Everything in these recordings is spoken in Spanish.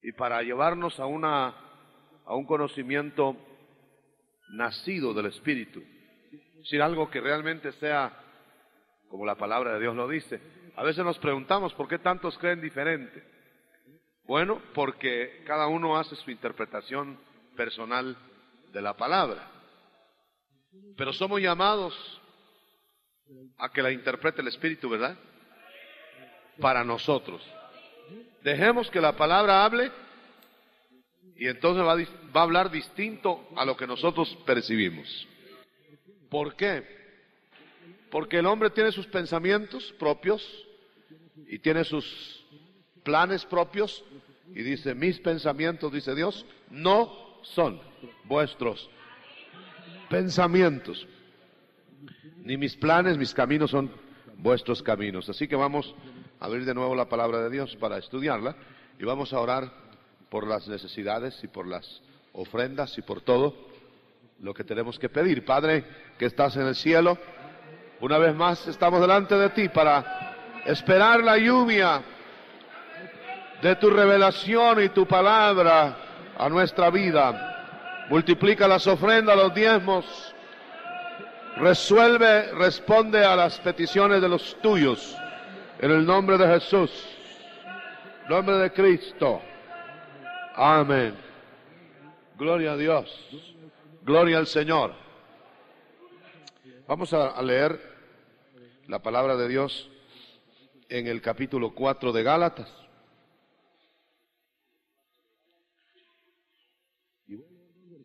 y para llevarnos a un conocimiento nacido del Espíritu. Es decir, algo que realmente sea como la palabra de Dios lo dice. A veces nos preguntamos por qué tantos creen diferente. Bueno, porque cada uno hace su interpretación personal de la palabra. Pero somos llamados a que la interprete el Espíritu, ¿verdad? Para nosotros. Dejemos que la palabra hable y entonces va a hablar distinto a lo que nosotros percibimos. ¿Por qué? Porque el hombre tiene sus pensamientos propios y tiene sus planes propios y dice, mis pensamientos, dice Dios, no son vuestros pensamientos, ni mis planes, mis caminos son vuestros caminos. Así que vamos a abrir de nuevo la palabra de Dios para estudiarla y vamos a orar por las necesidades y por las ofrendas y por todo lo que tenemos que pedir. Padre, que estás en el cielo, una vez más estamos delante de ti para esperar la lluvia de tu revelación y tu palabra a nuestra vida. Multiplica las ofrendas, los diezmos, responde a las peticiones de los tuyos, en el nombre de Jesús, nombre de Cristo. Amén. Gloria a Dios. Gloria al Señor. Vamos a leer la palabra de Dios en el capítulo 4 de Gálatas.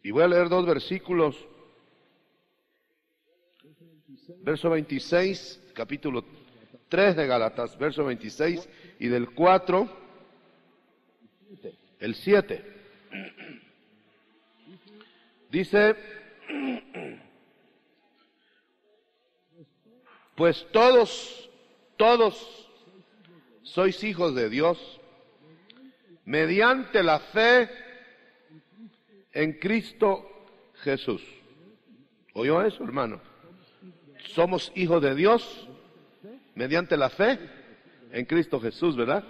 Y voy a leer dos versículos. Verso 26, capítulo 3 de Gálatas, verso 26, y del 4, el 7. Dice, pues todos sois hijos de Dios mediante la fe en Cristo Jesús. ¿Oyó eso, hermano? Somos hijos de Dios mediante la fe en Cristo Jesús, ¿verdad?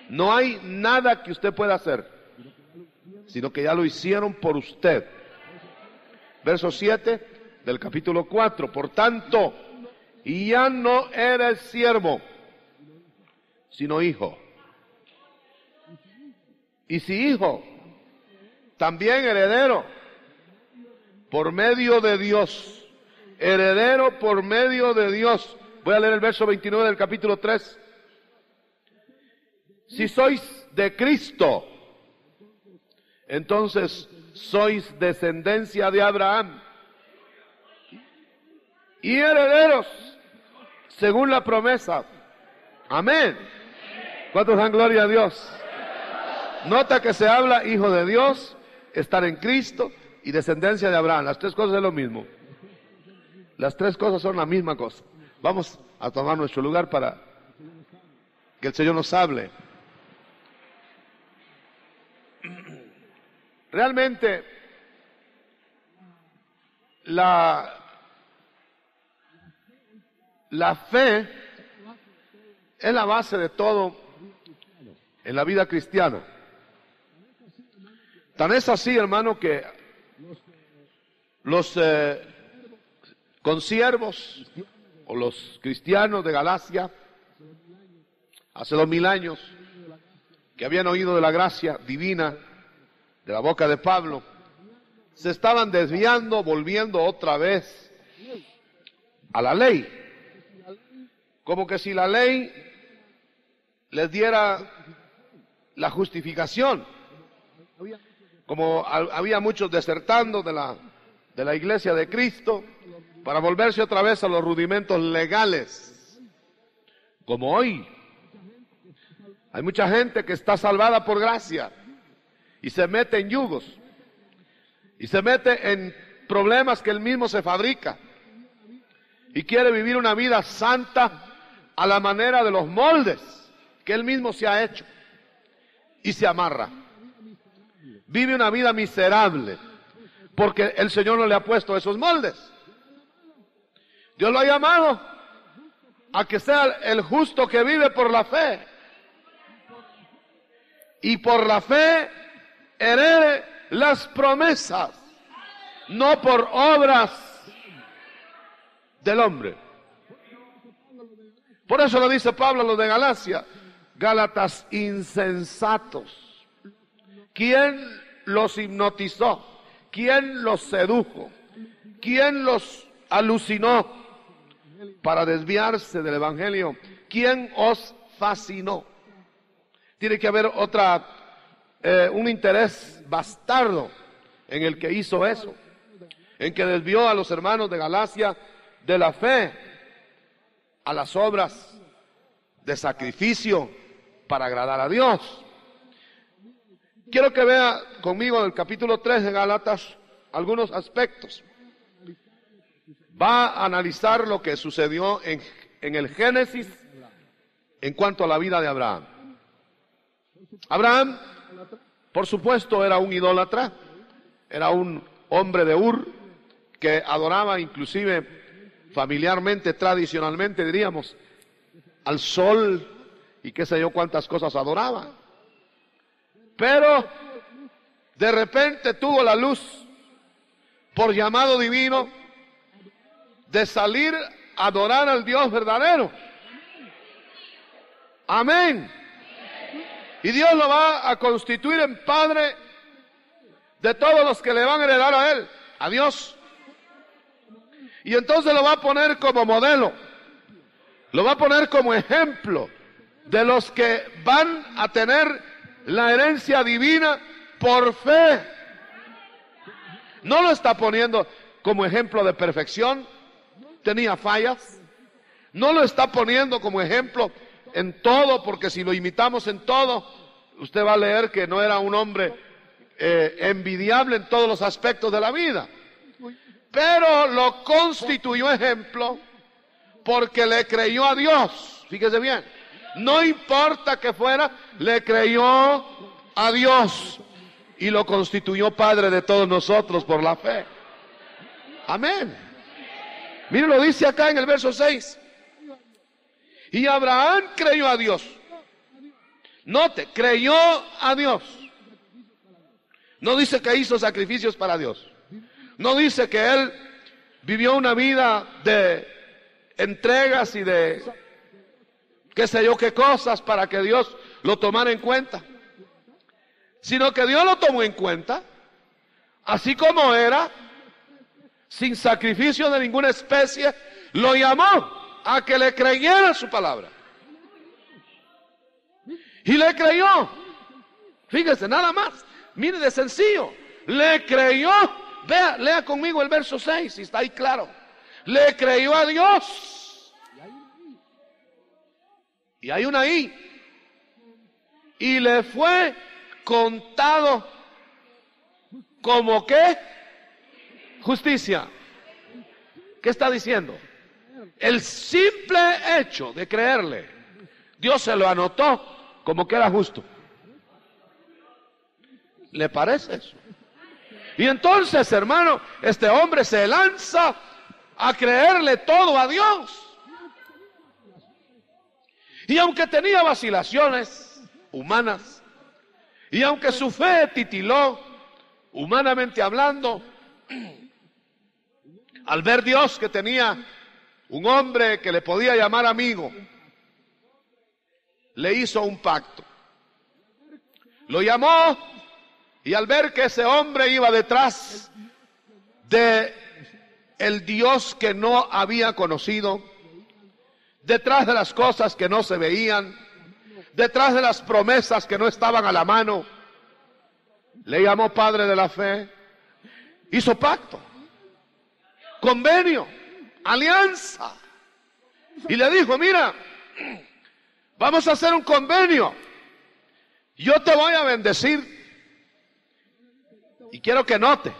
No hay nada que usted pueda hacer, sino que ya lo hicieron por usted. Verso 7 del capítulo 4. Por tanto, y ya no eres siervo, sino hijo. Y si hijo, también heredero, por medio de Dios. Heredero por medio de Dios. Voy a leer el verso 29 del capítulo 3. Si sois de Cristo, entonces sois descendencia de Abraham y herederos según la promesa. Amén. ¿Cuántos dan gloria a Dios? Nota que se habla hijo de Dios, estar en Cristo y descendencia de Abraham. Las tres cosas es lo mismo. Las tres cosas son la misma cosa. Vamos a tomar nuestro lugar para que el Señor nos hable. Realmente, la fe es la base de todo en la vida cristiana. Tan es así, hermano, que los consiervos o los cristianos de Galacia, hace 2000 años, que habían oído de la gracia divina de la boca de Pablo, se estaban desviando, volviendo otra vez a la ley. Como que si la ley les diera la justificación. Como había muchos desertando de la iglesia de Cristo para volverse otra vez a los rudimentos legales. Como hoy. Hay mucha gente que está salvada por gracia y se mete en yugos y se mete en problemas que él mismo se fabrica y quiere vivir una vida santa a la manera de los moldes que él mismo se ha hecho y se amarra. Vive una vida miserable porque el Señor no le ha puesto esos moldes. Dios lo ha llamado a que sea el justo que vive por la fe. y por la fe herede las promesas, no por obras del hombre. Por eso lo dice Pablo a los de Galacia: Gálatas insensatos. ¿Quién los hipnotizó? ¿Quién los sedujo? ¿Quién los alucinó para desviarse del evangelio? ¿Quién os fascinó? Tiene que haber un interés bastardo en el que hizo eso, en que desvió a los hermanos de Galacia de la fe a las obras de sacrificio para agradar a Dios. Quiero que vea conmigo en el capítulo 3 de Gálatas algunos aspectos. Va a analizar lo que sucedió en el Génesis en cuanto a la vida de Abraham. Abraham, por supuesto, era un idólatra, era un hombre de Ur que adoraba, inclusive familiarmente, tradicionalmente diríamos, al sol y qué sé yo cuántas cosas adoraba. Pero de repente tuvo la luz por llamado divino de salir a adorar al Dios verdadero. Amén. Y Dios lo va a constituir en padre de todos los que le van a heredar a Él, a Dios. Y entonces lo va a poner como modelo, lo va a poner como ejemplo de los que van a tener la herencia divina por fe. No lo está poniendo como ejemplo de perfección, tenía fallas. No lo está poniendo como ejemplo en todo, porque si lo imitamos en todo, usted va a leer que no era un hombre envidiable en todos los aspectos de la vida. Pero lo constituyó ejemplo porque le creyó a Dios. Fíjese bien, no importa que fuera, le creyó a Dios y lo constituyó padre de todos nosotros por la fe. Amén. Mire, lo dice acá en el verso 6. Y Abraham creyó a Dios. Note, creyó a Dios. No dice que hizo sacrificios para Dios. No dice que él vivió una vida de entregas y de qué sé yo qué cosas para que Dios lo tomara en cuenta. Sino que Dios lo tomó en cuenta, así como era, sin sacrificio de ninguna especie, lo llamó a que le creyera su palabra. Y le creyó. Fíjese, nada más. Mire, de sencillo. Le creyó. Vea, lea conmigo el verso 6, si está ahí claro. Le creyó a Dios. Y hay una I. Y le fue contado como ¿qué? Justicia. ¿Qué está diciendo? El simple hecho de creerle, Dios se lo anotó como que era justo. ¿Le parece eso? Y entonces, hermano, este hombre se lanza a creerle todo a Dios. Y aunque tenía vacilaciones humanas, y aunque su fe titiló, humanamente hablando, al ver Dios que tenía un hombre que le podía llamar amigo, le hizo un pacto. Lo llamó, y al ver que ese hombre iba detrás de el Dios que no había conocido, detrás de las cosas que no se veían, detrás de las promesas que no estaban a la mano, le llamó padre de la fe, hizo pacto, convenio, alianza, y le dijo: mira, vamos a hacer un convenio, yo te voy a bendecir. Y quiero que note,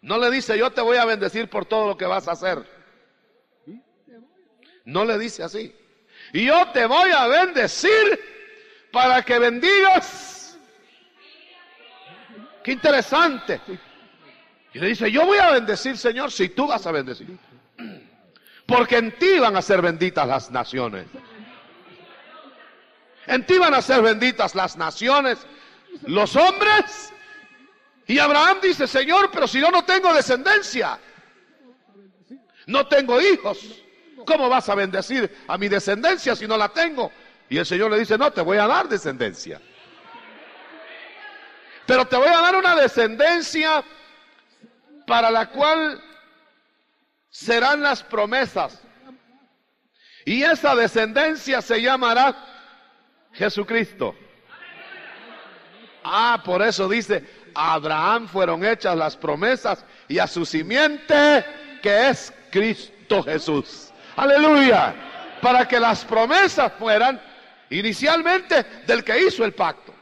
no le dice yo te voy a bendecir por todo lo que vas a hacer. No le dice así. Y yo te voy a bendecir para que bendigas. Qué interesante. Y le dice: yo voy a bendecir, Señor, si tú vas a bendecir. Porque en ti van a ser benditas las naciones. En ti van a ser benditas las naciones los hombres. Y Abraham dice, Señor, pero si yo no tengo descendencia, no tengo hijos, ¿cómo vas a bendecir a mi descendencia si no la tengo? Y el Señor le dice, no, te voy a dar descendencia. Pero te voy a dar una descendencia para la cual serán las promesas. Y esa descendencia se llamará Jesucristo. Ah, por eso dice, a Abraham fueron hechas las promesas y a su simiente, que es Cristo Jesús. Aleluya. Para que las promesas fueran inicialmente del que hizo el pacto,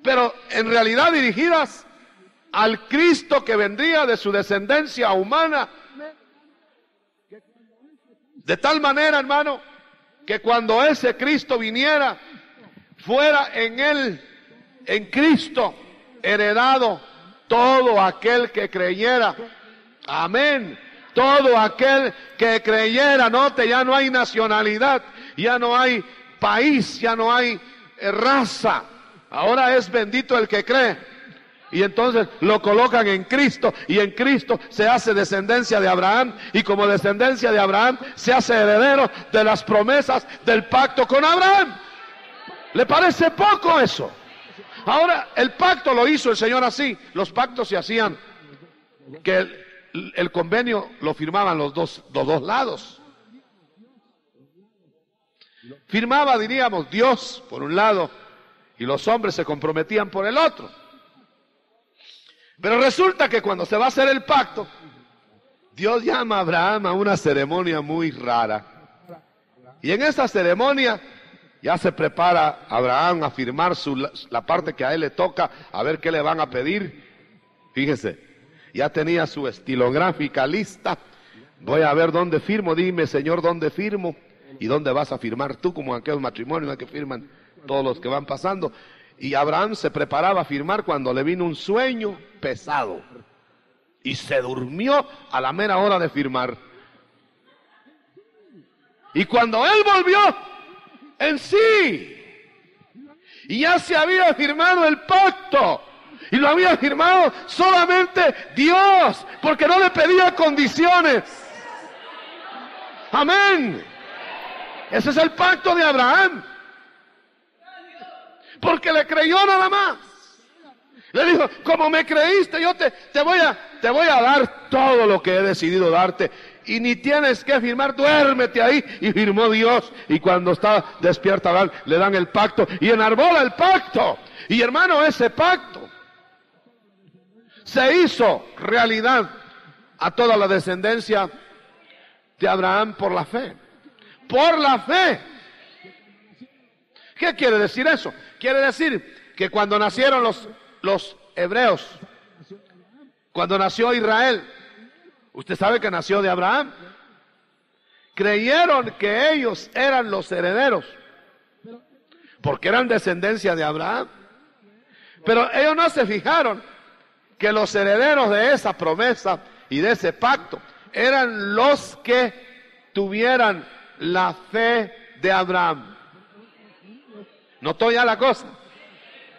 pero en realidad dirigidas al Cristo que vendría de su descendencia humana. De tal manera, hermano, que cuando ese Cristo viniera, fuera en él, en Cristo, heredado todo aquel que creyera. Amén. Todo aquel que creyera. Note, ya no hay nacionalidad, ya no hay país, ya no hay raza. Ahora es bendito el que cree. Y entonces lo colocan en Cristo, y en Cristo se hace descendencia de Abraham, y como descendencia de Abraham se hace heredero de las promesas del pacto con Abraham. ¿Le parece poco eso? Ahora, el pacto lo hizo el Señor así. Los pactos se hacían que el convenio lo firmaban los dos lados. Firmaba, diríamos, Dios por un lado, y los hombres se comprometían por el otro. Pero resulta que cuando se va a hacer el pacto, Dios llama a Abraham a una ceremonia muy rara. Y en esa ceremonia ya se prepara Abraham a firmar la parte que a él le toca, a ver qué le van a pedir. Fíjese, ya tenía su estilográfica lista. Voy a ver dónde firmo, dime, Señor, dónde firmo. ¿Y dónde vas a firmar tú? Como en aquel matrimonio en que firman todos los que van pasando. Y Abraham se preparaba a firmar cuando le vino un sueño pesado. Y se durmió a la mera hora de firmar. Y cuando él volvió en sí, y ya se había firmado el pacto, y lo había firmado solamente Dios, porque no le pedía condiciones. Amén. Ese es el pacto de Abraham. Porque le creyó nada más. Le dijo, como me creíste, yo te voy a dar todo lo que he decidido darte. Y ni tienes que firmar, duérmete ahí. Y firmó Dios. Y cuando está despierta Abraham, le dan el pacto. Y enarbola el pacto. Y hermano, ese pacto se hizo realidad a toda la descendencia de Abraham por la fe. Por la fe. ¿Qué quiere decir eso? Quiere decir que cuando nacieron los hebreos, cuando nació Israel, usted sabe que nació de Abraham, creyeron que ellos eran los herederos, porque eran descendencia de Abraham. Pero ellos no se fijaron que los herederos de esa promesa y de ese pacto eran los que tuvieran la fe de Abraham. ¿Notó ya la cosa?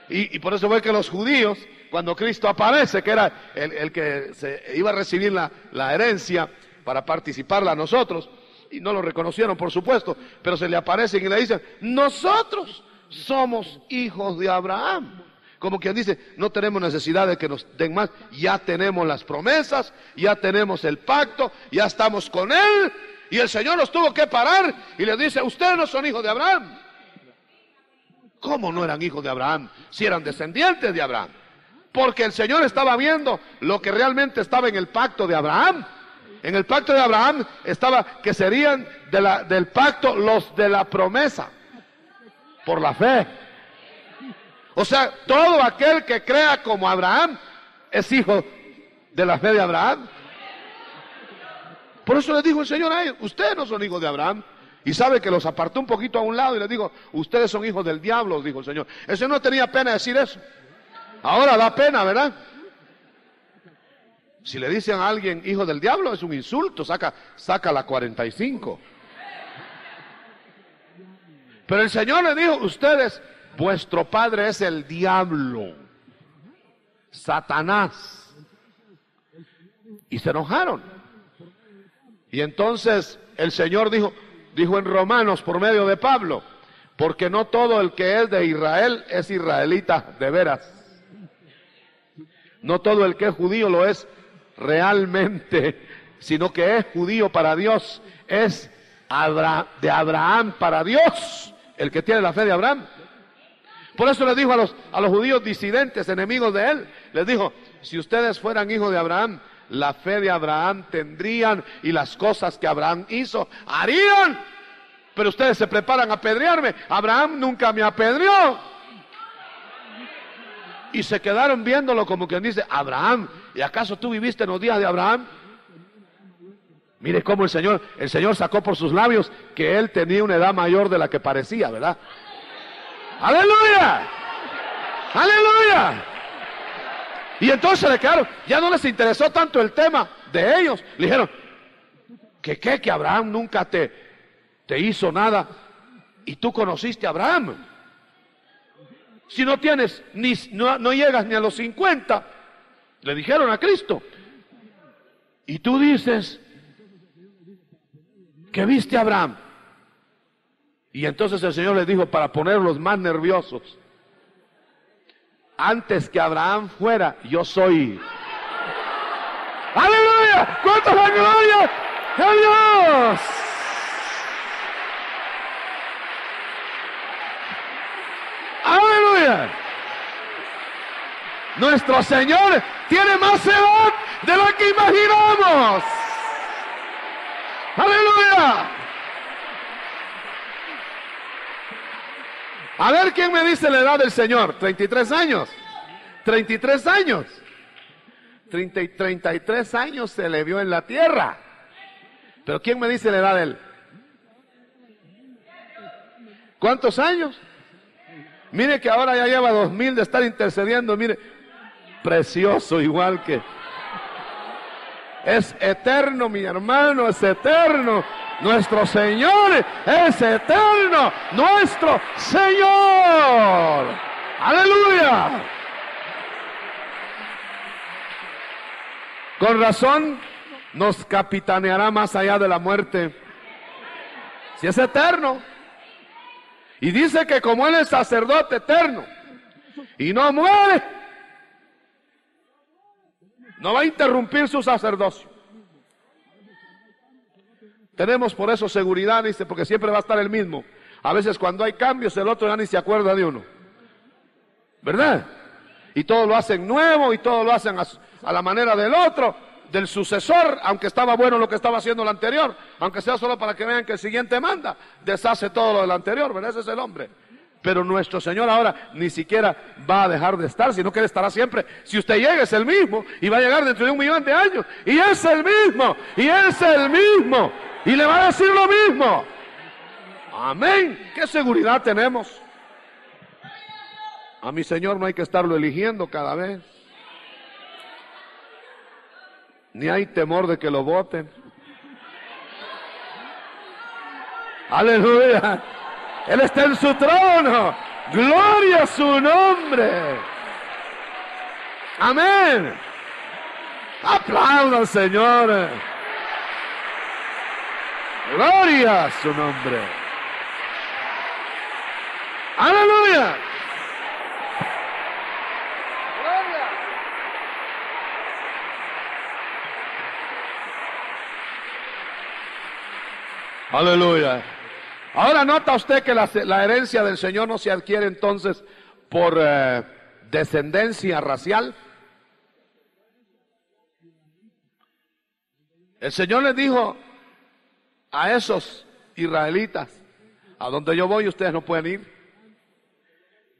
Y por eso fue que los judíos, cuando Cristo aparece, que era el que se iba a recibir la herencia para participarla a nosotros, y no lo reconocieron, por supuesto, pero se le aparecen y le dicen, nosotros somos hijos de Abraham. Como quien dice, no tenemos necesidad de que nos den más, ya tenemos las promesas, ya tenemos el pacto, ya estamos con él, y el Señor nos tuvo que parar y les dice, ustedes no son hijos de Abraham. ¿Cómo no eran hijos de Abraham si eran descendientes de Abraham? Porque el Señor estaba viendo lo que realmente estaba en el pacto de Abraham. En el pacto de Abraham estaba que serían del pacto los de la promesa, por la fe. O sea, todo aquel que crea como Abraham es hijo de la fe de Abraham. Por eso les dijo el Señor a ellos, ustedes no son hijos de Abraham. Y sabe que los apartó un poquito a un lado y les dijo, ustedes son hijos del diablo, dijo el Señor. El Señor no tenía pena decir eso. Ahora da pena, ¿verdad? Si le dicen a alguien hijo del diablo es un insulto, saca la 45. Pero el Señor le dijo, ustedes vuestro padre es el diablo, Satanás. Y se enojaron. Y entonces el Señor dijo en Romanos por medio de Pablo, porque no todo el que es de Israel es israelita de veras. No todo el que es judío lo es realmente, sino que es judío para Dios, es de Abraham para Dios, el que tiene la fe de Abraham. Por eso les dijo a los judíos disidentes, enemigos de él, les dijo, si ustedes fueran hijos de Abraham, la fe de Abraham tendrían y las cosas que Abraham hizo, harían. Pero ustedes se preparan a apedrearme. Abraham nunca me apedreó. Y se quedaron viéndolo como quien dice, Abraham, ¿y acaso tú viviste en los días de Abraham? Mire cómo el Señor sacó por sus labios que él tenía una edad mayor de la que parecía, ¿verdad? ¡Aleluya! ¡Aleluya! Y entonces le quedaron, ya no les interesó tanto el tema de ellos. Le dijeron, que Abraham nunca te hizo nada y tú conociste a Abraham. Si no tienes, no llegas ni a los 50, le dijeron a Cristo. Y tú dices que viste a Abraham. Y entonces el Señor les dijo, para ponerlos más nerviosos, antes que Abraham fuera, yo soy. ¡Aleluya! ¡Cuánta la gloria a Dios! ¡Aleluya! Nuestro Señor tiene más edad de lo que imaginamos. ¡Aleluya! A ver, ¿quién me dice la edad del Señor? 33 años. 33 años. 33 años se le vio en la tierra. Pero ¿quién me dice la edad de él? ¿Cuántos años? Mire que ahora ya lleva 2000 de estar intercediendo. Mire, precioso igual que... Es eterno, mi hermano, es eterno. Nuestro Señor es eterno. Nuestro Señor. Aleluya. Con razón nos capitaneará más allá de la muerte. Si es eterno. Y dice que como Él es sacerdote eterno y no muere, no va a interrumpir su sacerdocio. Tenemos por eso seguridad, dice, porque siempre va a estar el mismo. A veces cuando hay cambios, el otro ya ni se acuerda de uno. ¿Verdad? Y todo lo hacen nuevo y todo lo hacen a la manera del otro, del sucesor, aunque estaba bueno lo que estaba haciendo el anterior, aunque sea solo para que vean que el siguiente manda, deshace todo lo del anterior, ¿verdad? Ese es el hombre. Pero nuestro Señor ahora ni siquiera va a dejar de estar, sino que Él estará siempre. Si usted llega es el mismo y va a llegar dentro de 1.000.000 de años y es el mismo, y es el mismo, y le va a decir lo mismo. Amén. ¿Qué seguridad tenemos? A mi Señor no hay que estarlo eligiendo cada vez. Ni hay temor de que lo voten. Aleluya. Él está en su trono. Gloria a su nombre. Amén. Aplauda al Señor. Gloria a su nombre. Aleluya. Aleluya. Ahora nota usted que la herencia del Señor no se adquiere entonces por descendencia racial. El Señor les dijo a esos israelitas, a donde yo voy ustedes no pueden ir.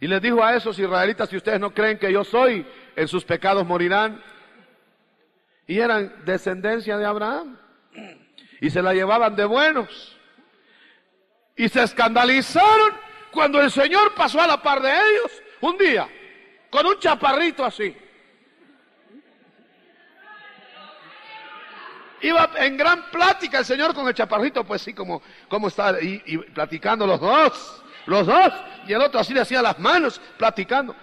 Y les dijo a esos israelitas, si ustedes no creen que yo soy, en sus pecados morirán. Y eran descendencia de Abraham. Y se la llevaban de buenos. Y se escandalizaron cuando el Señor pasó a la par de ellos un día, con un chaparrito así. Iba en gran plática el Señor con el chaparrito, pues sí, como está y platicando los dos. los dos, y el otro así le hacía las manos, platicando.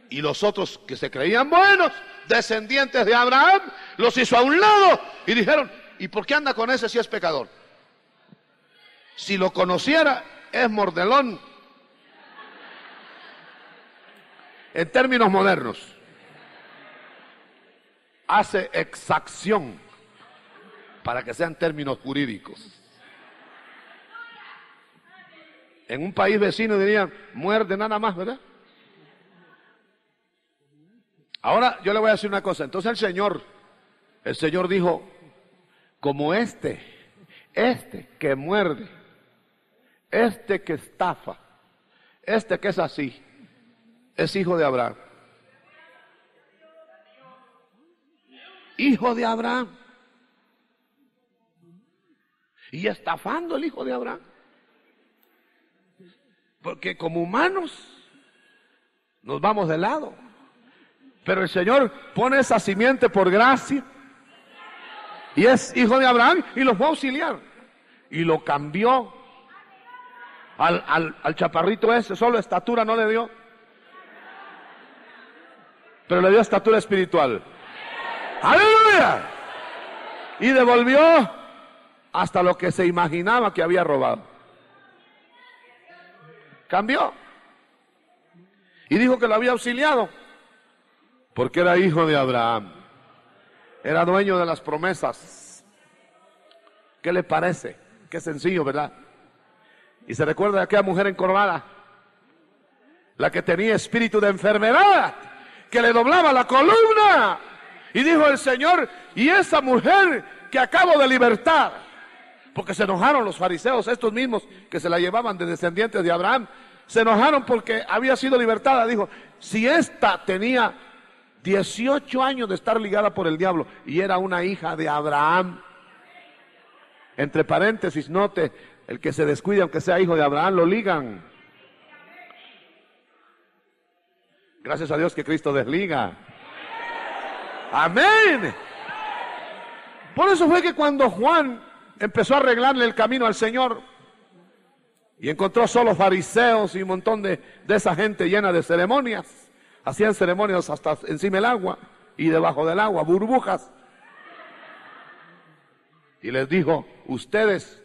Y los otros que se creían buenos, descendientes de Abraham, los hizo a un lado y dijeron, ¿y por qué anda con ese si es pecador? Si lo conociera, es mordelón. En términos modernos, hace exacción, para que sean términos jurídicos. En un país vecino dirían, muerde nada más, ¿verdad? Ahora yo le voy a decir una cosa. Entonces el Señor dijo, como este que muerde, este que estafa, este que es así, es hijo de Abraham. Hijo de Abraham. Y estafando el hijo de Abraham. Porque como humanos nos vamos de lado. Pero el Señor pone esa simiente por gracia. Y es hijo de Abraham y los va a auxiliar. Y lo cambió al chaparrito ese. Solo estatura no le dio. Pero le dio estatura espiritual. ¡Aleluya! Y devolvió hasta lo que se imaginaba que había robado. Cambió. Y dijo que lo había auxiliado. Porque era hijo de Abraham. Era dueño de las promesas. ¿Qué le parece? Qué sencillo, ¿verdad? Y se recuerda de aquella mujer encorvada. La que tenía espíritu de enfermedad. Que le doblaba la columna. Y dijo el Señor, y esa mujer que acabo de libertar, porque se enojaron los fariseos, estos mismos que se la llevaban de descendientes de Abraham, se enojaron porque había sido libertada. Dijo, si esta tenía 18 años de estar ligada por el diablo y era una hija de Abraham, entre paréntesis, note, el que se descuide aunque sea hijo de Abraham, lo ligan. Gracias a Dios que Cristo desliga. Amén. Por eso fue que cuando Juan empezó a arreglarle el camino al Señor y encontró solo fariseos y un montón de esa gente llena de ceremonias, hacían ceremonias hasta encima del agua y debajo del agua, burbujas, y les dijo, ustedes,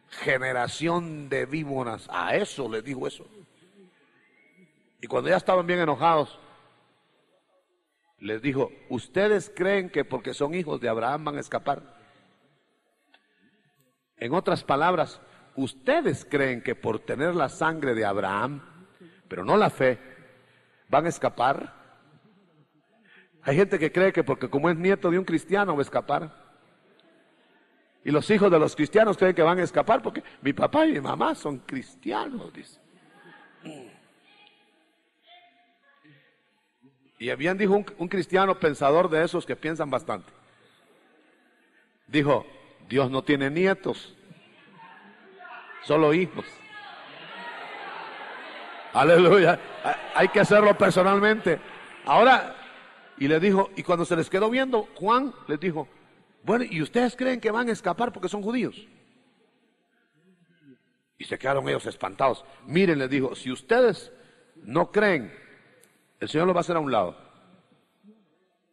generación de víboras, a eso les dijo eso. Y cuando ya estaban bien enojados, les dijo, ¿ustedes creen que porque son hijos de Abraham van a escapar? En otras palabras, ¿ustedes creen que por tener la sangre de Abraham, pero no la fe, van a escapar? Hay gente que cree que porque como es nieto de un cristiano va a escapar. Y los hijos de los cristianos creen que van a escapar porque mi papá y mi mamá son cristianos, dice. Y bien dijo un cristiano pensador de esos que piensan bastante. Dijo, Dios no tiene nietos, solo hijos. Aleluya, hay que hacerlo personalmente. Ahora, y le dijo, y cuando se les quedó viendo, Juan les dijo, bueno, ¿y ustedes creen que van a escapar porque son judíos? Y se quedaron ellos espantados. Miren, les dijo, si ustedes no creen, el Señor lo va a hacer a un lado.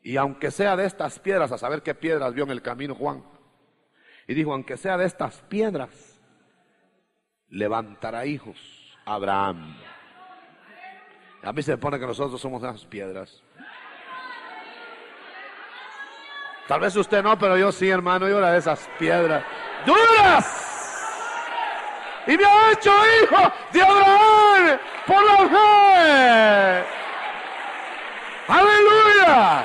Y aunque sea de estas piedras, a saber qué piedras vio en el camino Juan. Y dijo, aunque sea de estas piedras, levantará hijos Abraham. A mí se me pone que nosotros somos esas piedras. Tal vez usted no, pero yo sí, hermano, yo era de esas piedras duras. Y me ha hecho hijo de Abraham por la fe. ¡Aleluya!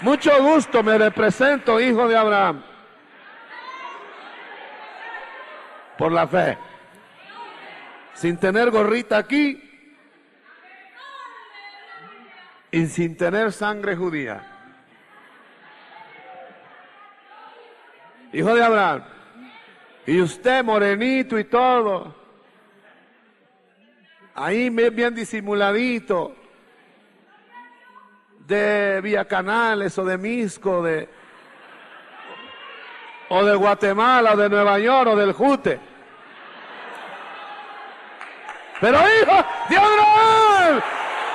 Mucho gusto, me represento, hijo de Abraham. Por la fe. Sin tener gorrita aquí. Y sin tener sangre judía. Hijo de Abraham. Y usted morenito y todo. Ahí bien disimuladito. De Villa Canales o de Misco. o de Guatemala, o de Nueva York, o del Jute. Pero hijos de Abraham,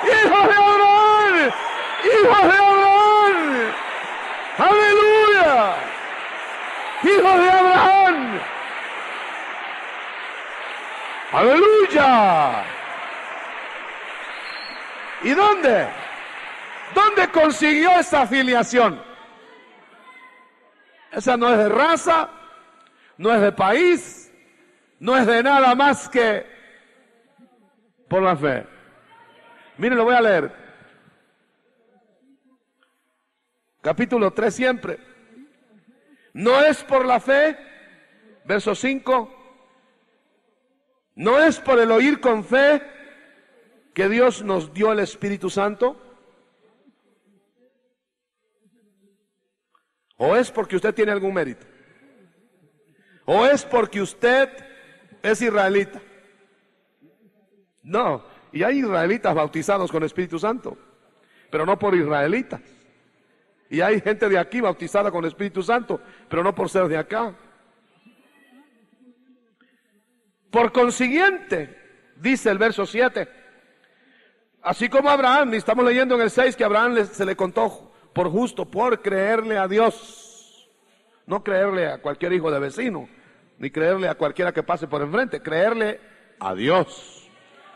hijos de Abraham, hijos de Abraham, aleluya, hijos de Abraham, aleluya. ¿Y dónde? ¿Dónde consiguió esa afiliación? Esa no es de raza, no es de país, no es de nada más que por la fe. Miren, lo voy a leer. Capítulo 3 siempre. No es por la fe, verso 5. No es por el oír con fe que Dios nos dio el Espíritu Santo. ¿O es porque usted tiene algún mérito? ¿O es porque usted es israelita? No, y hay israelitas bautizados con Espíritu Santo, pero no por israelitas. Y hay gente de aquí bautizada con Espíritu Santo, pero no por ser de acá. Por consiguiente, dice el verso 7, así como Abraham, y estamos leyendo en el 6 que a Abraham se le contó por justo, por creerle a Dios. No creerle a cualquier hijo de vecino, ni creerle a cualquiera que pase por enfrente, creerle a Dios.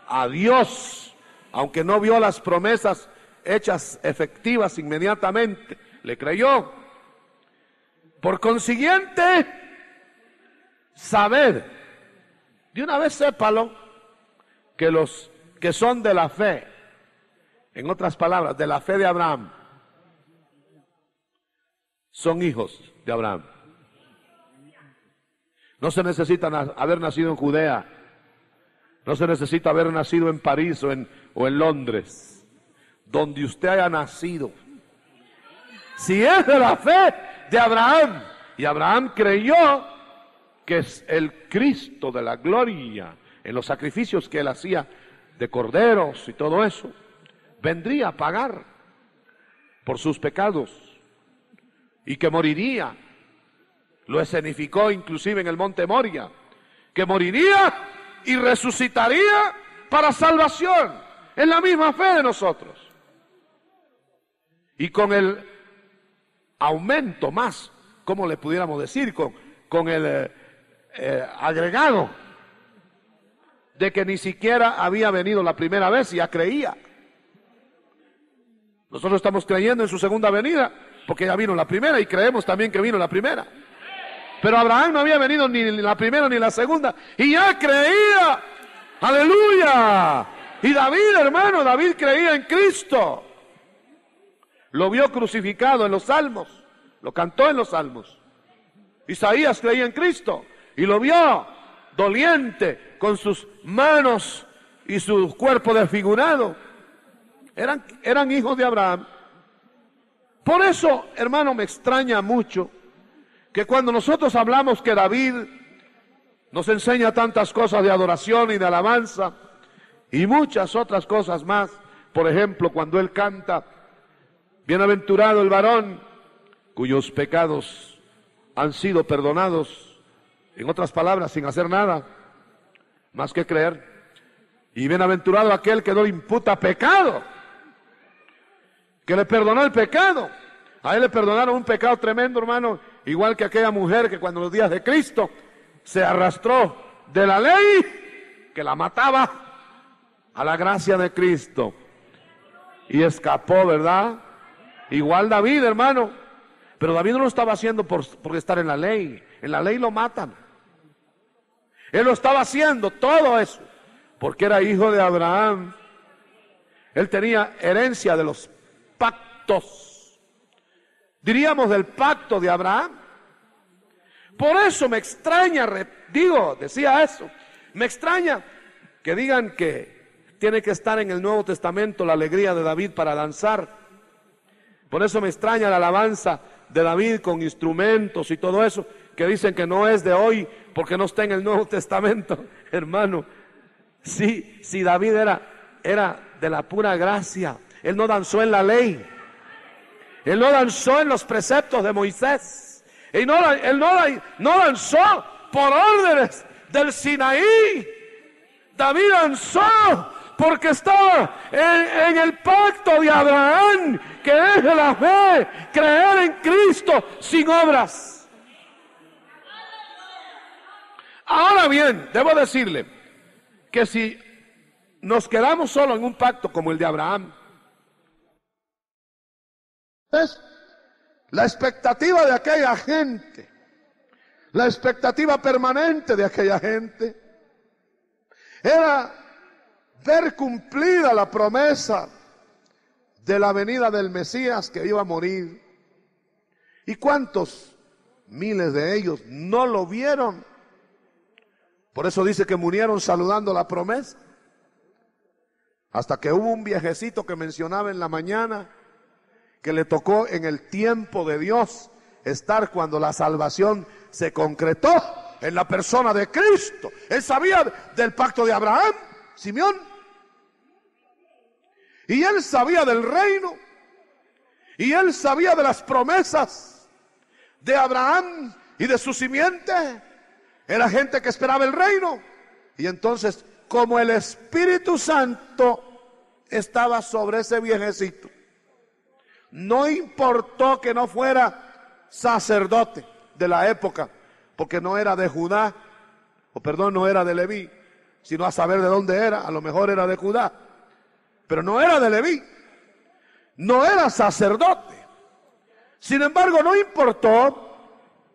A Dios, aunque no vio las promesas hechas efectivas inmediatamente, le creyó. Por consiguiente, sabed, de una vez sépalo, que los que son de la fe, en otras palabras, de la fe de Abraham, son hijos de Abraham. No se necesita haber nacido en Judea. No se necesita haber nacido en París o en Londres. Donde usted haya nacido. Si es de la fe de Abraham, y Abraham creyó que es el Cristo de la gloria, en los sacrificios que él hacía de corderos y todo eso, vendría a pagar por sus pecados y que moriría. Lo escenificó inclusive en el monte Moria, que moriría y resucitaría para salvación, en la misma fe de nosotros. Y con el aumento más, ¿cómo le pudiéramos decir? Con el agregado de que ni siquiera había venido la primera vez y ya creía. Nosotros estamos creyendo en su segunda venida porque ya vino la primera y creemos también que vino la primera. Pero Abraham no había venido ni la primera ni la segunda y ya creía. ¡Aleluya! Y David, hermano, David creía en Cristo. Lo vio crucificado en los Salmos, lo cantó en los Salmos. Isaías creía en Cristo y lo vio doliente con sus manos y su cuerpo desfigurado. Eran hijos de Abraham. Por eso, hermano, me extraña mucho que cuando nosotros hablamos que David nos enseña tantas cosas de adoración y de alabanza y muchas otras cosas más, por ejemplo, cuando él canta, bienaventurado el varón cuyos pecados han sido perdonados, en otras palabras, sin hacer nada más que creer, y bienaventurado aquel que no le imputa pecado, que le perdonó el pecado. A él le perdonaron un pecado tremendo, hermano, igual que aquella mujer que cuando los días de Cristo se arrastró de la ley que la mataba a la gracia de Cristo y escapó, ¿verdad? Igual David, hermano, pero David no lo estaba haciendo por estar en la ley lo matan. Él lo estaba haciendo todo eso porque era hijo de Abraham. Él tenía herencia de los pactos, diríamos del pacto de Abraham. Por eso me extraña, decía eso, me extraña que digan que tiene que estar en el Nuevo Testamento la alegría de David para danzar. Por eso me extraña la alabanza de David con instrumentos y todo eso, que dicen que no es de hoy porque no está en el Nuevo Testamento. Hermano, si David era de la pura gracia, él no danzó en la ley, él no danzó en los preceptos de Moisés, Y él no lanzó por órdenes del Sinaí. David lanzó porque estaba en el pacto de Abraham, que es de la fe, creer en Cristo sin obras. Ahora bien, debo decirle que si nos quedamos solo en un pacto como el de Abraham, es la expectativa de aquella gente, la expectativa permanente de aquella gente, era ver cumplida la promesa de la venida del Mesías que iba a morir. ¿Y cuántos miles de ellos no lo vieron? Por eso dice que murieron saludando la promesa. Hasta que hubo un viejecito que mencionaba en la mañana, que le tocó en el tiempo de Dios estar cuando la salvación se concretó en la persona de Cristo. Él sabía del pacto de Abraham, Simeón, y él sabía del reino, y él sabía de las promesas de Abraham y de su simiente. Era gente que esperaba el reino. Y entonces, como el Espíritu Santo estaba sobre ese viejecito, no importó que no fuera sacerdote de la época, porque no era de Judá, no era de Leví, sino a saber de dónde era. A lo mejor era de Judá, pero no era de Leví, no era sacerdote. Sin embargo, no importó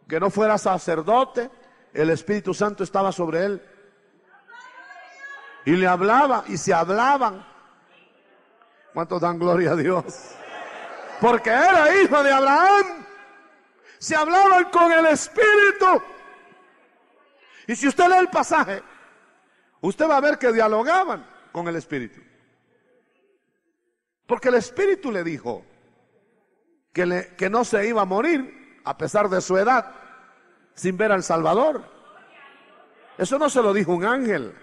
que no fuera sacerdote, el Espíritu Santo estaba sobre él y le hablaba, y se hablaban. ¿Cuántos dan gloria a Dios? Porque era hijo de Abraham. Se hablaban con el Espíritu. Y si usted lee el pasaje, usted va a ver que dialogaban con el Espíritu. Porque el Espíritu le dijo que no se iba a morir a pesar de su edad sin ver al Salvador. Eso no se lo dijo un ángel.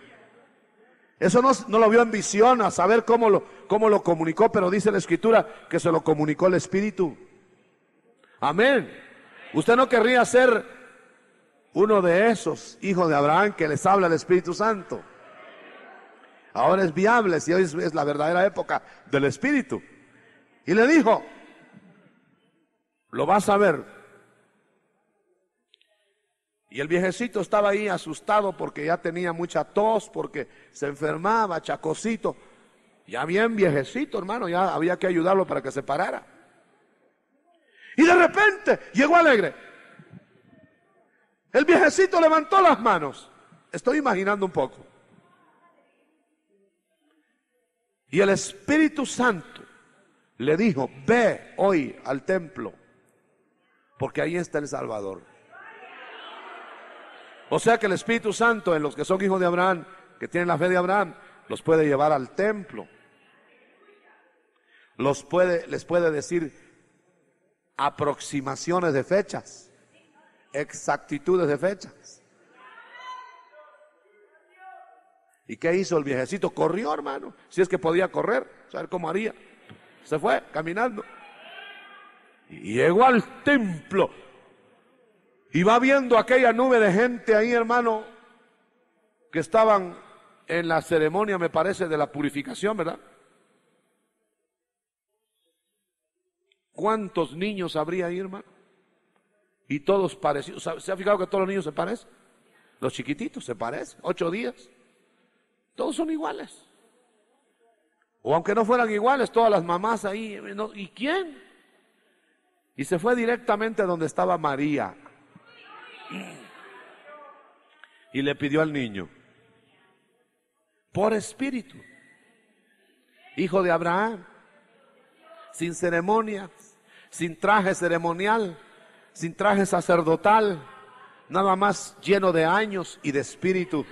Eso no lo vio en visión a saber cómo lo comunicó, pero dice la Escritura que se lo comunicó el Espíritu. Amén. Usted no querría ser uno de esos hijos de Abraham que les habla el Espíritu Santo. Ahora es viable, si hoy es la verdadera época del Espíritu. Y le dijo, lo vas a ver. Y el viejecito estaba ahí asustado porque ya tenía mucha tos, porque se enfermaba, chacosito. Ya bien viejecito, hermano, ya había que ayudarlo para que se parara. Y de repente llegó alegre. El viejecito levantó las manos. Estoy imaginando un poco. Y el Espíritu Santo le dijo, ve hoy al templo, porque ahí está el Salvador. O sea que el Espíritu Santo en los que son hijos de Abraham, que tienen la fe de Abraham, los puede llevar al templo. Les puede decir aproximaciones de fechas, exactitudes de fechas. ¿Y qué hizo el viejecito? Corrió, hermano, si es que podía correr, saber cómo haría. Se fue caminando y llegó al templo. Y va viendo aquella nube de gente ahí, hermano, que estaban en la ceremonia, me parece, de la purificación, ¿verdad? ¿Cuántos niños habría ahí, hermano? Y todos parecidos. ¿Se ha fijado que todos los niños se parecen? Los chiquititos se parecen, 8 días. Todos son iguales. O aunque no fueran iguales, todas las mamás ahí. ¿Y quién? Y se fue directamente a donde estaba María. Y le pidió al niño, por espíritu, hijo de Abraham, sin ceremonias, sin traje ceremonial, sin traje sacerdotal, nada más lleno de años y de espíritu.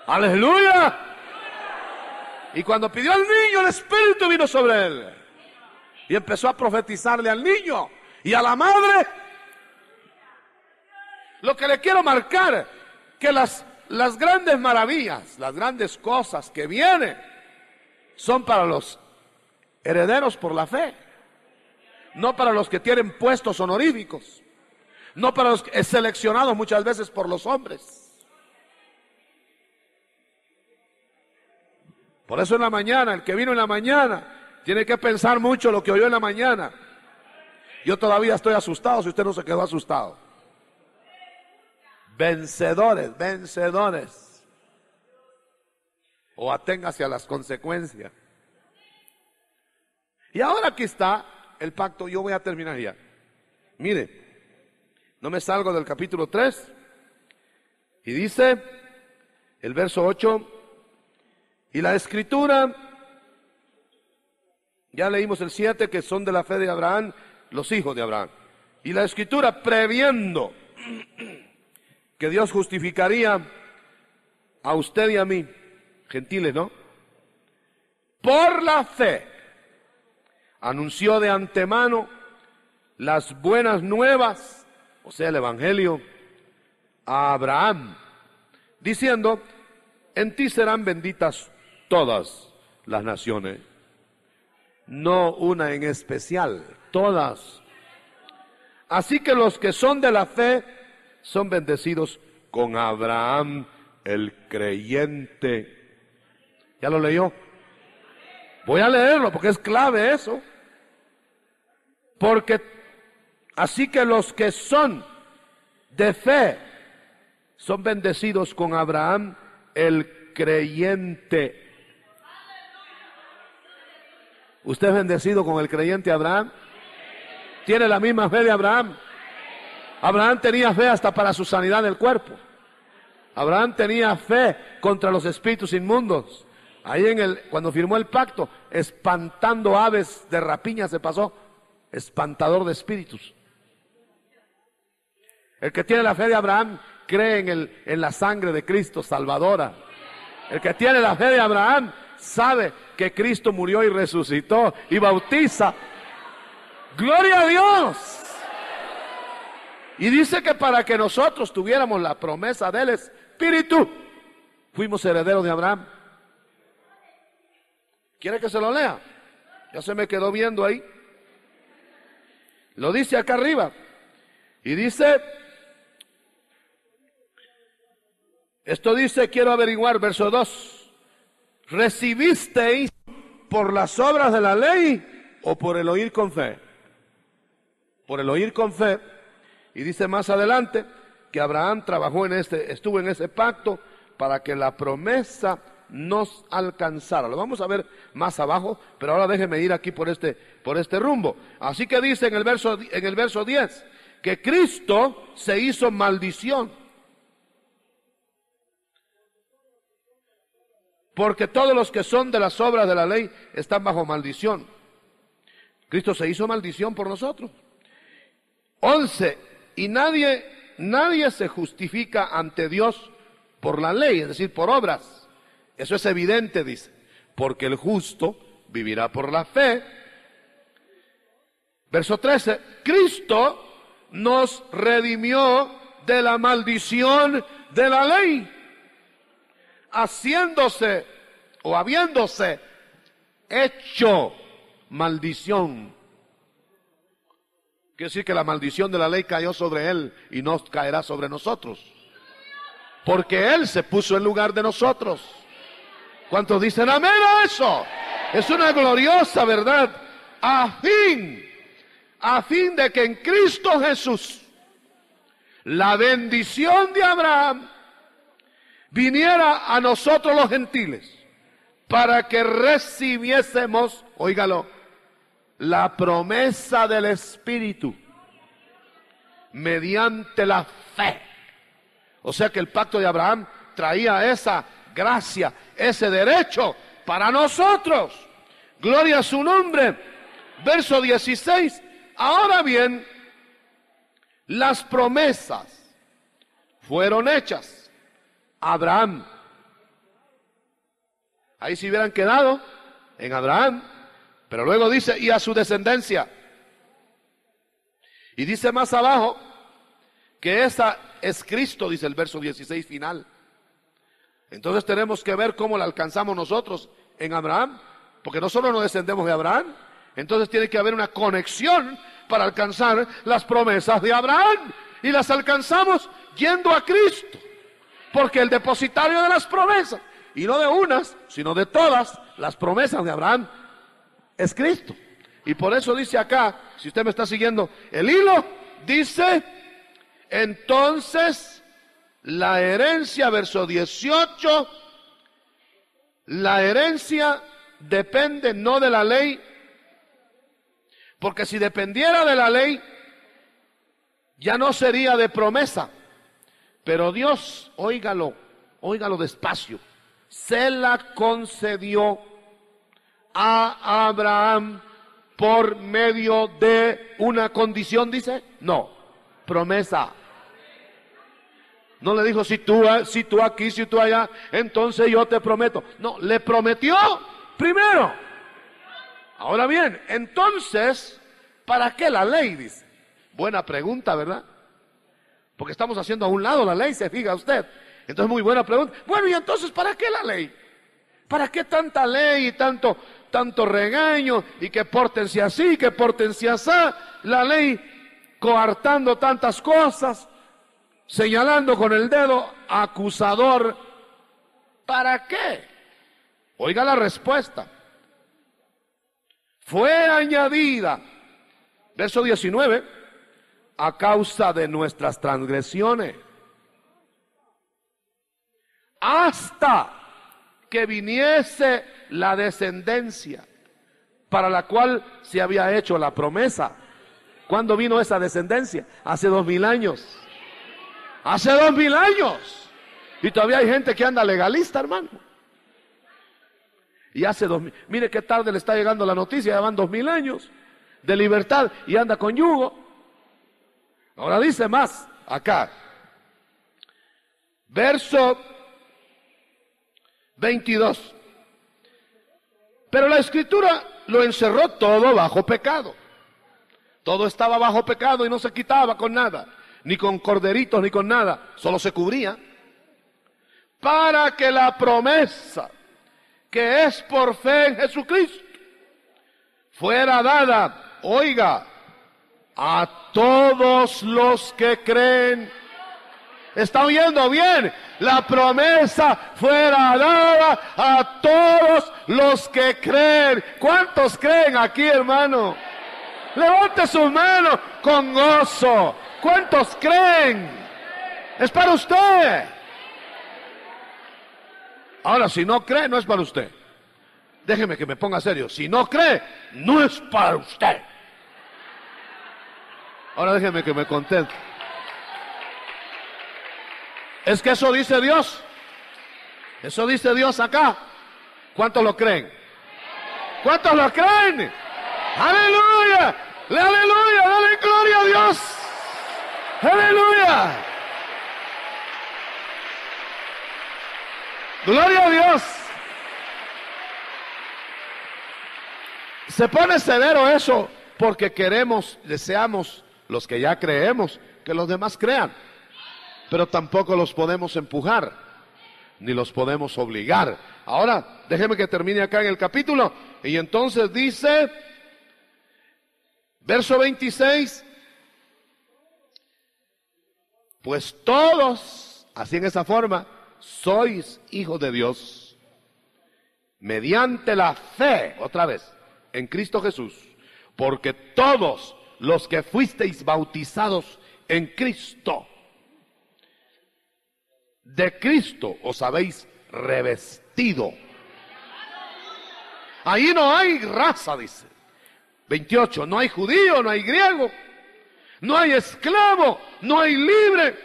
¡Aleluya! Y cuando pidió al niño, el espíritu vino sobre él y empezó a profetizarle al niño y a la madre. Lo que le quiero marcar, que las grandes maravillas, las grandes cosas que vienen, son para los herederos por la fe. no para los que tienen puestos honoríficos, no para los seleccionados muchas veces por los hombres. Por eso en la mañana, el que vino en la mañana, tiene que pensar mucho lo que oyó en la mañana. Yo todavía estoy asustado si usted no se quedó asustado. Vencedores, vencedores. O aténgase a las consecuencias. Y ahora aquí está el pacto, yo voy a terminar ya. Mire, no me salgo del capítulo 3. Y dice el verso 8, y la escritura, ya leímos el 7, que son de la fe de Abraham, los hijos de Abraham. Y la escritura, previendo que Dios justificaría a usted y a mí, gentiles, ¿no? Por la fe, anunció de antemano las buenas nuevas, o sea, el evangelio, a Abraham, diciendo, en ti serán benditas todas las naciones, no una en especial, todas. Así que los que son de la fe son bendecidos con Abraham, el creyente. ¿Ya lo leyó? Voy a leerlo porque es clave eso. Porque así que los que son de fe son bendecidos con Abraham, el creyente. ¿Usted es bendecido con el creyente Abraham? ¿Tiene la misma fe de Abraham? Abraham tenía fe hasta para su sanidad del cuerpo. Abraham tenía fe contra los espíritus inmundos. Ahí cuando firmó el pacto, espantando aves de rapiña se pasó, espantador de espíritus. El que tiene la fe de Abraham cree en la sangre de Cristo salvadora. El que tiene la fe de Abraham sabe que Cristo murió y resucitó y bautiza. ¡Gloria a Dios! Y dice que para que nosotros tuviéramos la promesa del Espíritu, fuimos herederos de Abraham. ¿Quiere que se lo lea? Ya se me quedó viendo ahí. Lo dice acá arriba. Y dice, esto dice, quiero averiguar, verso 2. ¿Recibisteis por las obras de la ley o por el oír con fe? Por el oír con fe. Y dice más adelante que Abraham estuvo en ese pacto para que la promesa nos alcanzara. Lo vamos a ver más abajo, pero ahora déjeme ir aquí por este rumbo. Así que dice en el verso 10 que Cristo se hizo maldición, porque todos los que son de las obras de la ley están bajo maldición. Cristo se hizo maldición por nosotros. 11. Y nadie se justifica ante Dios por la ley, es decir, por obras. Eso es evidente, dice, porque el justo vivirá por la fe. Verso 13, Cristo nos redimió de la maldición de la ley, haciéndose o habiéndose hecho maldición. Quiere decir que la maldición de la ley cayó sobre él y no caerá sobre nosotros, porque él se puso en lugar de nosotros. ¿Cuántos dicen amén a eso? Es una gloriosa verdad. A fin de que en Cristo Jesús la bendición de Abraham viniera a nosotros los gentiles, para que recibiésemos, óigalo, la promesa del Espíritu mediante la fe. O sea que el pacto de Abraham traía esa gracia, ese derecho para nosotros. Gloria a su nombre. Verso 16. Ahora bien, las promesas fueron hechas a Abraham. Ahí se hubieran quedado en Abraham, pero luego dice, y a su descendencia. Y dice más abajo que esa es Cristo, dice el verso 16 final. Entonces tenemos que ver cómo la alcanzamos nosotros en Abraham, porque no solo nos descendemos de Abraham, Entonces tiene que haber una conexión para alcanzar las promesas de Abraham. Y las alcanzamos yendo a Cristo. Porque el depositario de las promesas, y no de unas, sino de todas las promesas de Abraham, es Cristo. Y por eso dice acá, si usted me está siguiendo el hilo, dice, entonces la herencia, verso 18, la herencia depende no de la ley, porque si dependiera de la ley, ya no sería de promesa. Pero Dios, óigalo despacio, se la concedió a Abraham por medio de una condición, dice, no, promesa. No le dijo, si tú aquí, si tú allá, entonces yo te prometo. No, le prometió primero. Ahora bien, entonces, ¿para qué la ley? Dice. Buena pregunta, ¿verdad? Porque estamos haciendo a un lado la ley, se fija usted. Entonces, muy buena pregunta. Bueno, y entonces, ¿para qué la ley? ¿Para qué tanta ley y tanto regaño? Y que pórtense así, que pórtense así. La ley coartando tantas cosas, señalando con el dedo acusador. ¿Para qué? Oiga la respuesta. Fue añadida, verso 19, a causa de nuestras transgresiones, hasta que viniese la descendencia para la cual se había hecho la promesa. ¿Cuándo vino esa descendencia? Hace 2000 años. Hace 2000 años. Y todavía hay gente que anda legalista, hermano. Y hace 2000, mire qué tarde le está llegando la noticia, ya van 2000 años de libertad y anda con yugo. Ahora dice más acá, verso 22. Pero la Escritura lo encerró todo bajo pecado. Todo estaba bajo pecado y no se quitaba con nada, ni con corderitos ni con nada, solo se cubría, para que la promesa que es por fe en Jesucristo fuera dada, oiga, a todos los que creen. ¿Está oyendo bien? La promesa fuera dada a todos los que creen. ¿Cuántos creen aquí, hermano? Levante su mano con gozo. ¿Cuántos creen? Es para usted. Ahora, si no cree, no es para usted. Déjeme que me ponga serio. Si no cree, no es para usted. Ahora déjeme que me contente. Es que eso dice Dios. Eso dice Dios acá. ¿Cuántos lo creen? ¿Cuántos lo creen? ¡Aleluya! ¡Aleluya! ¡Dale gloria a Dios! ¡Aleluya! ¡Gloria a Dios! Se pone severo eso porque queremos, deseamos, los que ya creemos, que los demás crean. Pero tampoco los podemos empujar, ni los podemos obligar. Ahora, déjeme que termine acá en el capítulo. Y entonces dice, verso 26, pues todos, así en esa forma, sois hijos de Dios, mediante la fe, otra vez, en Cristo Jesús. Porque todos los que fuisteis bautizados en Cristo, de Cristo os habéis revestido. Ahí no hay raza, dice. 28, no hay judío, no hay griego, no hay esclavo, no hay libre,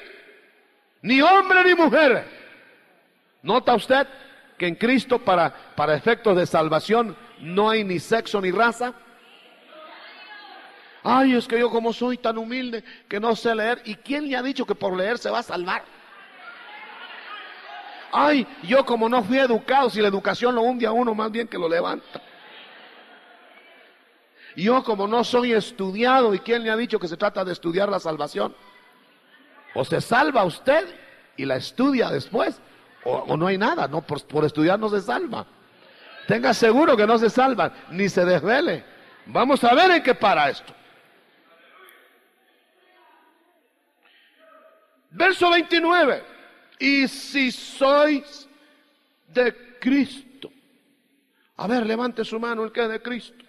ni hombre ni mujer. ¿Nota usted que en Cristo para efectos de salvación no hay ni sexo ni raza? Ay, es que yo como soy tan humilde que no sé leer. ¿Y quién le ha dicho que por leer se va a salvar? Ay, yo como no fui educado, si la educación lo hunde a uno más bien que lo levanta. Yo como no soy estudiado, ¿y quién le ha dicho que se trata de estudiar la salvación? O se salva usted y la estudia después, o no hay nada, no, por estudiar no se salva. Tenga seguro que no se salva, ni se desvele. Vamos a ver en qué para esto. Verso 29. Y si sois de Cristo. A ver, levante su mano el que es de Cristo.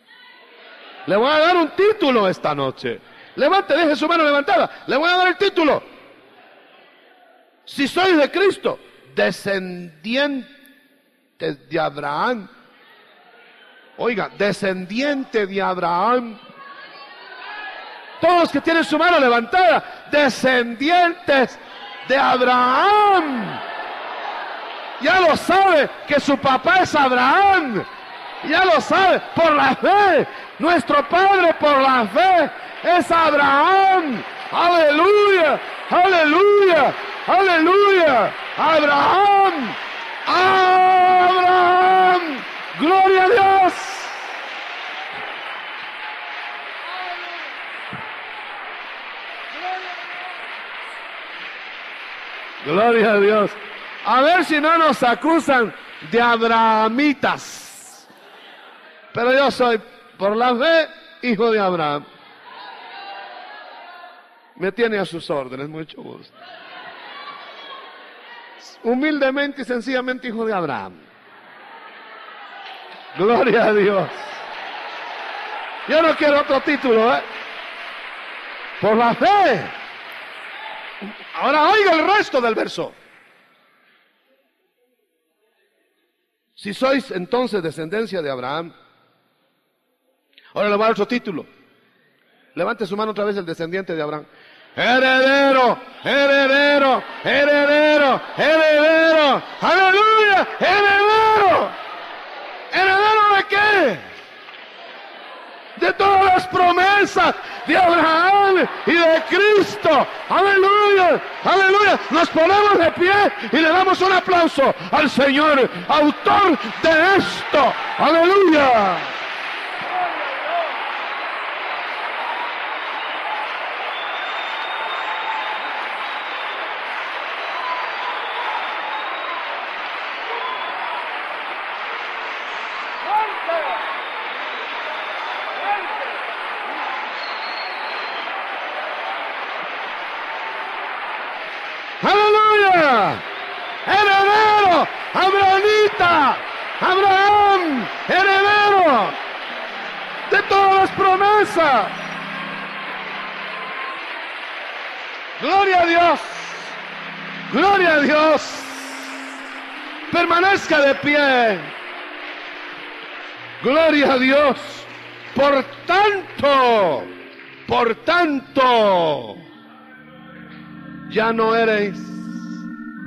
Le voy a dar un título esta noche. Levante, deje su mano levantada. Le voy a dar el título. Si sois de Cristo, descendientes de Abraham. Oiga, descendiente de Abraham. Todos los que tienen su mano levantada, descendientes de Abraham. Ya lo sabe que su papá es Abraham. Ya lo sabe por la fe. Nuestro padre por la fe es Abraham. Aleluya, aleluya, aleluya. Abraham, Abraham. Gloria a Dios. Gloria a Dios. A ver si no nos acusan de abrahamitas. Pero yo soy, por la fe, hijo de Abraham. Me tiene a sus órdenes, mucho gusto. Humildemente y sencillamente hijo de Abraham. Gloria a Dios. Yo no quiero otro título, ¿eh? Por la fe. Ahora oiga el resto del verso. Si sois entonces descendencia de Abraham. Ahora le voy a dar otro título. Levante su mano otra vez el descendiente de Abraham. Heredero, heredero, heredero, heredero. Aleluya, heredero. ¿Heredero de qué? De todas las promesas de Abraham y de Cristo. Aleluya, aleluya. Nos ponemos de pie y le damos un aplauso al Señor, autor de esto. Aleluya. ¡Aleluya! ¡Heredero! ¡Abrahamita! ¡Abraham! ¡Heredero! ¡De todas las promesas! ¡Gloria a Dios! ¡Gloria a Dios! Permanezca de pie. ¡Gloria a Dios! Por tanto, ya no eres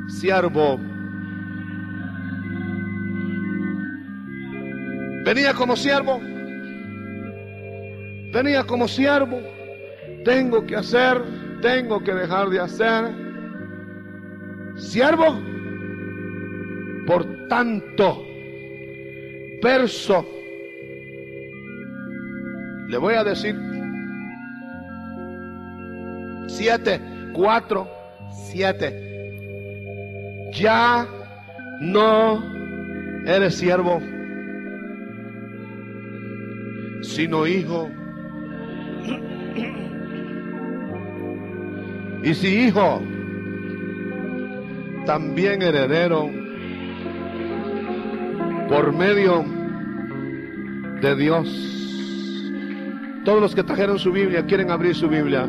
siervo. Venía como siervo. Venía como siervo. Tengo que hacer, tengo que dejar de hacer. Siervo. Por tanto, verso. Le voy a decir 7, 4, 7. Ya no eres siervo, sino hijo. Y si hijo, también heredero por medio de Dios. Todos los que trajeron su Biblia quieren abrir su Biblia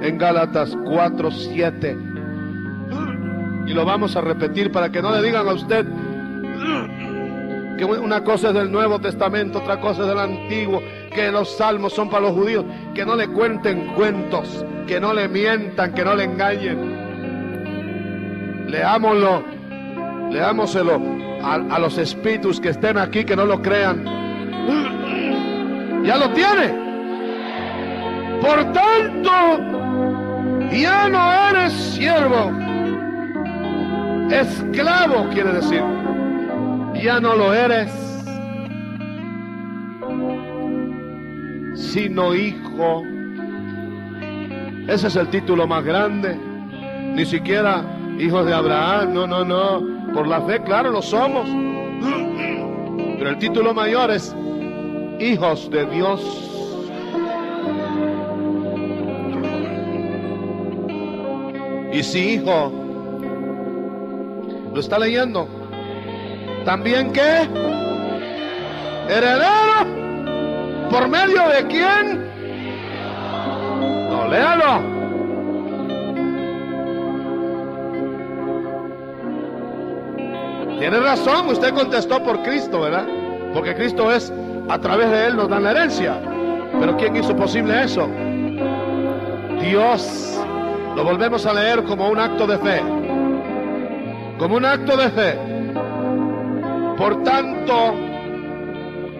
en Gálatas 4:7. Y lo vamos a repetir para que no le digan a usted que una cosa es del Nuevo Testamento, otra cosa es del Antiguo, que los salmos son para los judíos. Que no le cuenten cuentos, que no le mientan, que no le engañen. Leámoselo a los espíritus que estén aquí, que no lo crean. Ya lo tiene. Por tanto, ya no eres siervo. Esclavo quiere decir. Ya no lo eres, sino hijo. Ese es el título más grande. Ni siquiera hijos de Abraham. No. Por la fe, claro, lo somos. Pero el título mayor es hijos de Dios. y si hijo. ¿Lo está leyendo? ¿También qué? Heredero. ¿Por medio de quién? No, léalo. Tiene razón, usted contestó por Cristo, ¿verdad? Porque Cristo es, a través de Él nos dan la herencia. Pero ¿quién hizo posible eso? Dios. Lo volvemos a leer como un acto de fe. Como un acto de fe. Por tanto,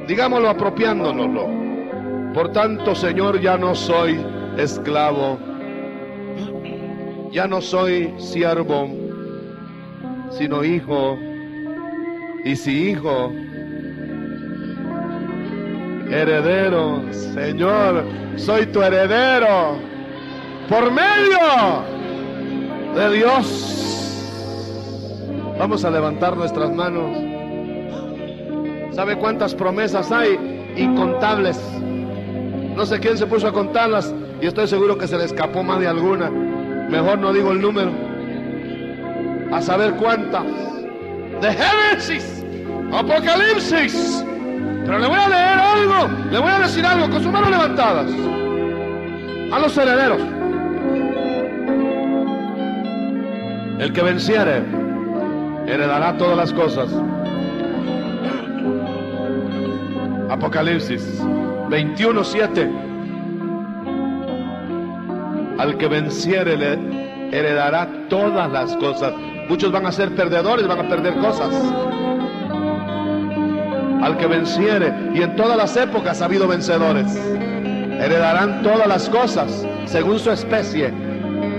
digámoslo apropiándonoslo. Por tanto, Señor, ya no soy esclavo. Ya no soy siervo, sino hijo. Y si hijo, heredero. Señor, soy tu heredero por medio de Dios. Vamos a levantar nuestras manos. ¿Sabe cuántas promesas hay? Incontables. No sé quién se puso a contarlas y estoy seguro que se le escapó más de alguna. Mejor no digo el número. A saber cuántas. De Génesis, Apocalipsis. Pero le voy a leer algo, le voy a decir algo con sus manos levantadas. A los herederos. El que venciere heredará todas las cosas. Apocalipsis 21:7. Al que venciere le heredará todas las cosas. Muchos van a ser perdedores, van a perder cosas. Al que venciere, y en todas las épocas ha habido vencedores, heredarán todas las cosas según su especie,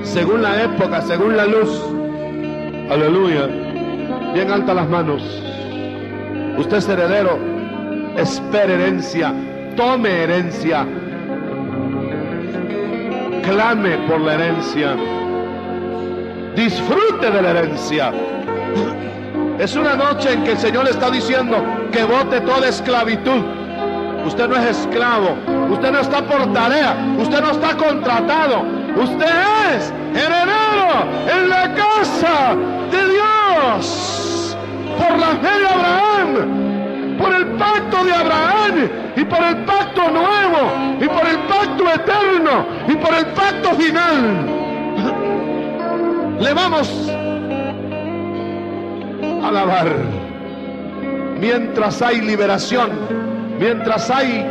según la época, según la luz. Aleluya. Bien altas las manos. Usted es heredero. Espere herencia. Tome herencia. Clame por la herencia. Disfrute de la herencia. Es una noche en que el Señor está diciendo que bote toda esclavitud. Usted no es esclavo. Usted no está por tarea. Usted no está contratado. Usted es heredero en la casa de Dios. Por la fe de Abraham. Por el pacto de Abraham. Y por el pacto nuevo. Y por el pacto eterno. Y por el pacto final. Le vamos a alabar. Mientras hay liberación, mientras hay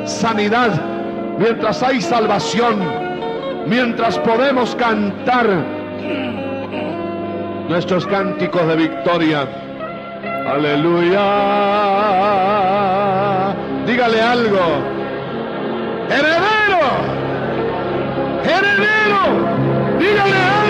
sanidad, mientras hay salvación, mientras podemos cantar nuestros cánticos de victoria. Aleluya. Dígale algo. Heredero. Heredero. Dígale algo.